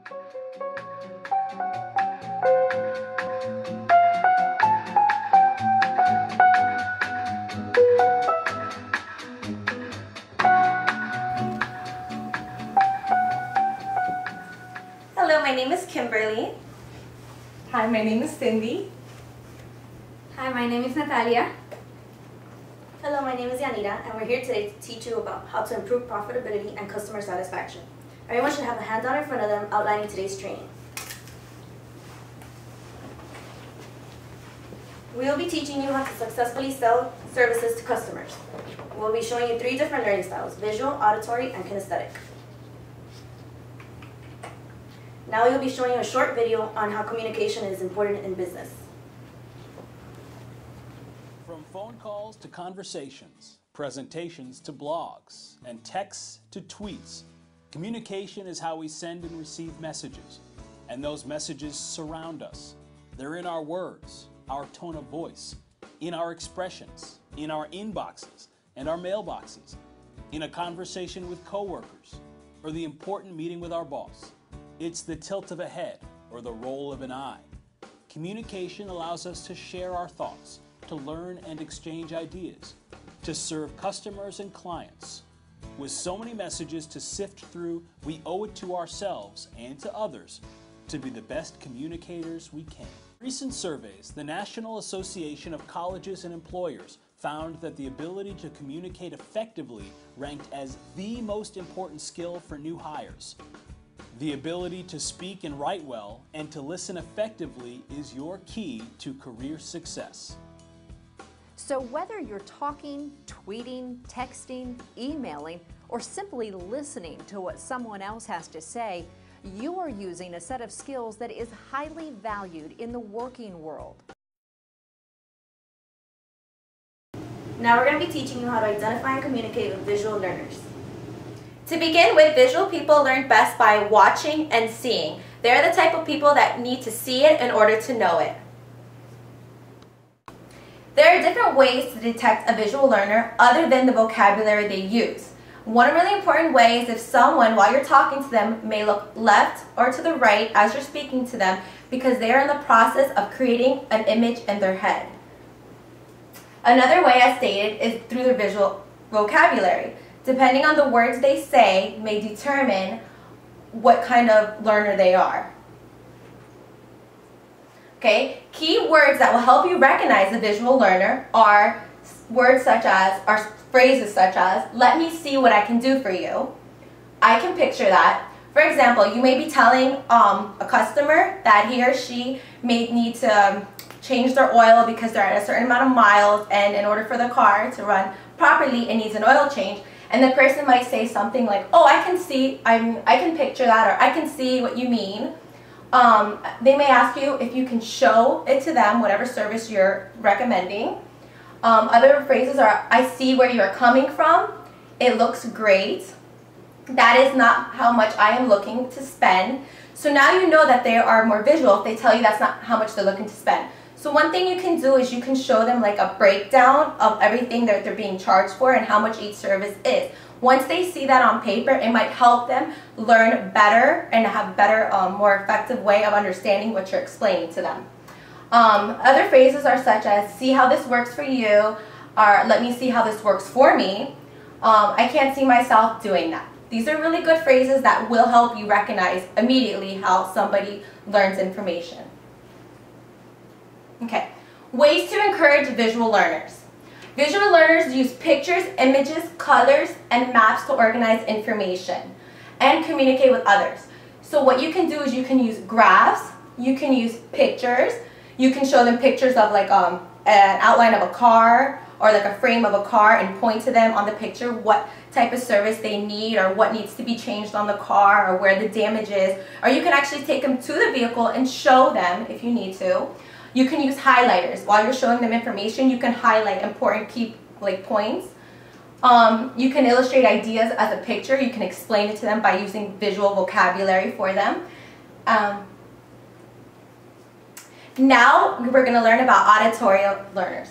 Hello, my name is Kimberly. Hi, my name is Cindy. Hi, my name is Natalia. Hello, my name is Yanira, and we're here today to teach you about how to improve profitability and customer satisfaction. Everyone should have a handout in front of them outlining today's training. We will be teaching you how to successfully sell services to customers. We'll be showing you 3 different learning styles: visual, auditory, and kinesthetic. Now we will be showing you a short video on how communication is important in business. From phone calls to conversations, presentations to blogs, and texts to tweets, communication is how we send and receive messages. And those messages surround us. They're in our words, our tone of voice, in our expressions, in our inboxes and our mailboxes, in a conversation with coworkers, or the important meeting with our boss. It's the tilt of a head or the roll of an eye. Communication allows us to share our thoughts, to learn and exchange ideas, to serve customers and clients. With so many messages to sift through, we owe it to ourselves and to others to be the best communicators we can. Recent surveys, the National Association of Colleges and Employers found that the ability to communicate effectively ranked as the most important skill for new hires. The ability to speak and write well and to listen effectively is your key to career success. So whether you're talking, tweeting, texting, emailing, or simply listening to what someone else has to say, you are using a set of skills that is highly valued in the working world. Now we're going to be teaching you how to identify and communicate with visual learners. To begin with, visual people learn best by watching and seeing. They're the type of people that need to see it in order to know it. There are different ways to detect a visual learner other than the vocabulary they use. One really important way is if someone, while you're talking to them, may look left or to the right as you're speaking to them because they are in the process of creating an image in their head. Another way, as stated, is through their visual vocabulary. Depending on the words they say may determine what kind of learner they are. Okay, key words that will help you recognize a visual learner are words such as, or phrases such as, let me see what I can do for you. I can picture that. For example, you may be telling a customer that he or she may need to change their oil because they're at a certain amount of miles, and in order for the car to run properly, it needs an oil change. And the person might say something like, oh, I can see, I can picture that, or I can see what you mean. They may ask you if you can show it to them, whatever service you're recommending. Other phrases are, I see where you're coming from. It looks great. That is not how much I am looking to spend. So now you know that they are more visual if they tell you that's not how much they're looking to spend. So one thing you can do is you can show them like a breakdown of everything that they're being charged for and how much each service is. Once they see that on paper, it might help them learn better and have a better, more effective way of understanding what you're explaining to them. Other phrases are such as, see how this works for you, or let me see how this works for me. I can't see myself doing that. These are really good phrases that will help you recognize immediately how somebody learns information. Okay, ways to encourage visual learners. Visual learners use pictures, images, colors, and maps to organize information and communicate with others. So what you can do is you can use graphs, you can use pictures, you can show them pictures of like an outline of a car or like a frame of a car and point to them on the picture what type of service they need or what needs to be changed on the car or where the damage is. Or you can actually take them to the vehicle and show them if you need to. You can use highlighters. While you're showing them information, you can highlight important key points. You can illustrate ideas as a picture. You can explain it to them by using visual vocabulary for them. Now we're going to learn about auditory learners.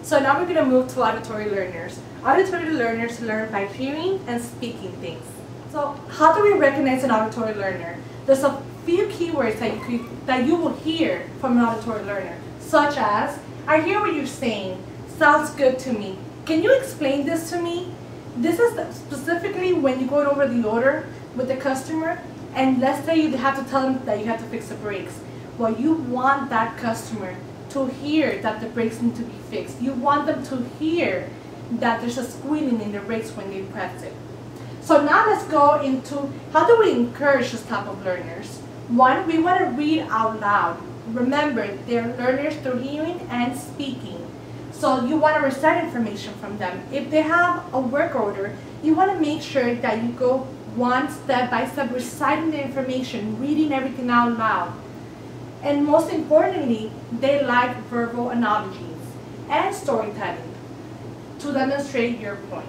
So now we're going to move to auditory learners. Auditory learners learn by hearing and speaking things. So how do we recognize an auditory learner? There's a few keywords that you will hear from an auditory learner, such as, I hear what you're saying, sounds good to me. Can you explain this to me? This is specifically when you go over the order with the customer, and let's say you have to tell them that you have to fix the brakes. Well, you want that customer to hear that the brakes need to be fixed. You want them to hear that there's a squealing in the brakes when they press it. So now let's go into how do we encourage this type of learners. One, we want to read out loud. Remember, they're learners through hearing and speaking. So you want to recite information from them. If they have a work order, you want to make sure that you go one step by step reciting the information, reading everything out loud. And most importantly, they like verbal analogies and storytelling to demonstrate your point.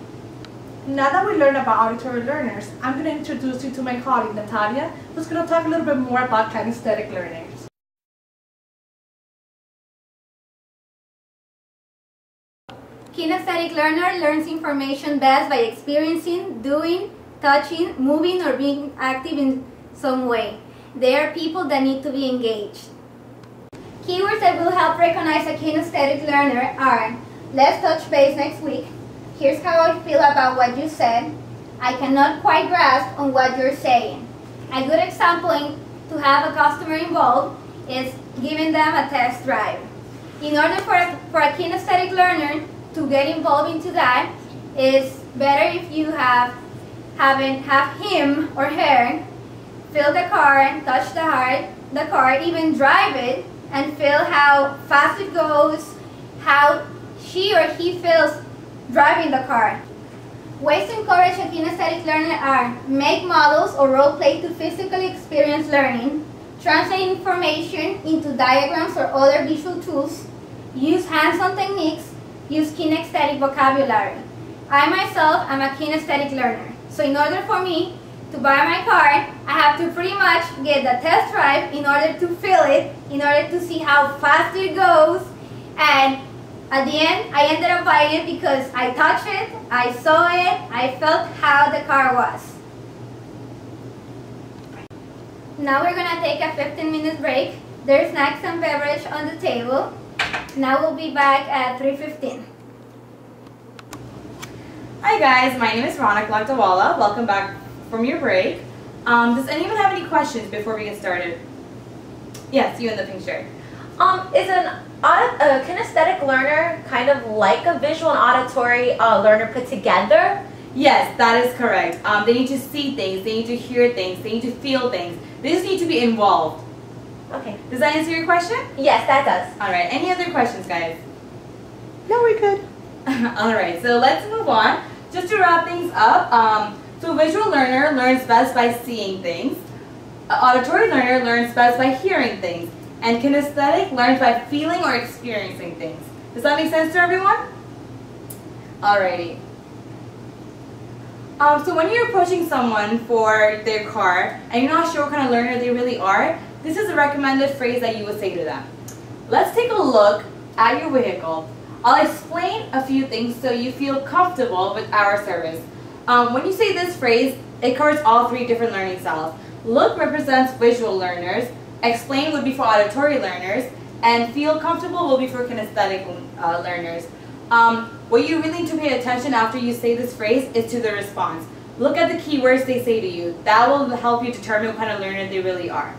Now that we learned about auditory learners, I'm going to introduce you to my colleague Natalia, who's going to talk a little bit more about kinesthetic learners. Kinesthetic learner learns information best by experiencing, doing, touching, moving, or being active in some way. They are people that need to be engaged. Keywords that will help recognize a kinesthetic learner are, let's touch base next week, here's how I feel about what you said, I cannot quite grasp on what you're saying. A good example to have a customer involved is giving them a test drive. In order for a kinesthetic learner to get involved into that, it's better if you have him or her feel the car, touch the car, even drive it, and feel how fast it goes, how she or he feels driving the car. Ways to encourage a kinesthetic learner are make models or role play to physically experience learning, translate information into diagrams or other visual tools, use hands-on techniques, use kinesthetic vocabulary. I myself am a kinesthetic learner, so in order for me to buy my car, I have to pretty much get the test drive in order to feel it, in order to see how fast it goes, and at the end, I ended up buying it because I touched it, I saw it, I felt how the car was. Now we're gonna take a 15-minute break. There's snacks and beverage on the table. Now we'll be back at 3:15. Hi guys, my name is Ronak Lagdawala. Welcome back from your break. Does anyone have any questions before we get started? Yes, you in the pink shirt. Is a kinesthetic learner kind of like a visual and auditory learner put together? Yes, that is correct. They need to see things, they need to hear things, they need to feel things. They just need to be involved. Okay. Does that answer your question? Yes, that does. Alright, any other questions, guys? No, we're good. Alright, so let's move on. Just to wrap things up, so a visual learner learns best by seeing things. An auditory learner learns best by hearing things. And kinesthetic learns by feeling or experiencing things. Does that make sense to everyone? Alrighty. So when you're approaching someone for their car and you're not sure what kind of learner they really are, this is a recommended phrase that you would say to them. Let's take a look at your vehicle. I'll explain a few things so you feel comfortable with our service. When you say this phrase, it covers all three different learning styles. Look represents visual learners, explain would be for auditory learners, and feel comfortable will be for kinesthetic learners. What you really need to pay attention after you say this phrase is to the response. Look at the keywords they say to you. That will help you determine what kind of learner they really are.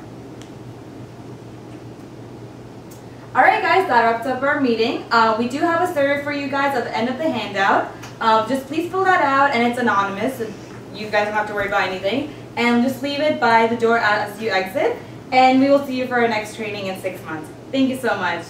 Alright guys, that wraps up our meeting. We do have a survey for you guys at the end of the handout. Just please fill that out, and it's anonymous, so you guys don't have to worry about anything. And just leave it by the door as you exit. And we will see you for our next training in 6 months. Thank you so much.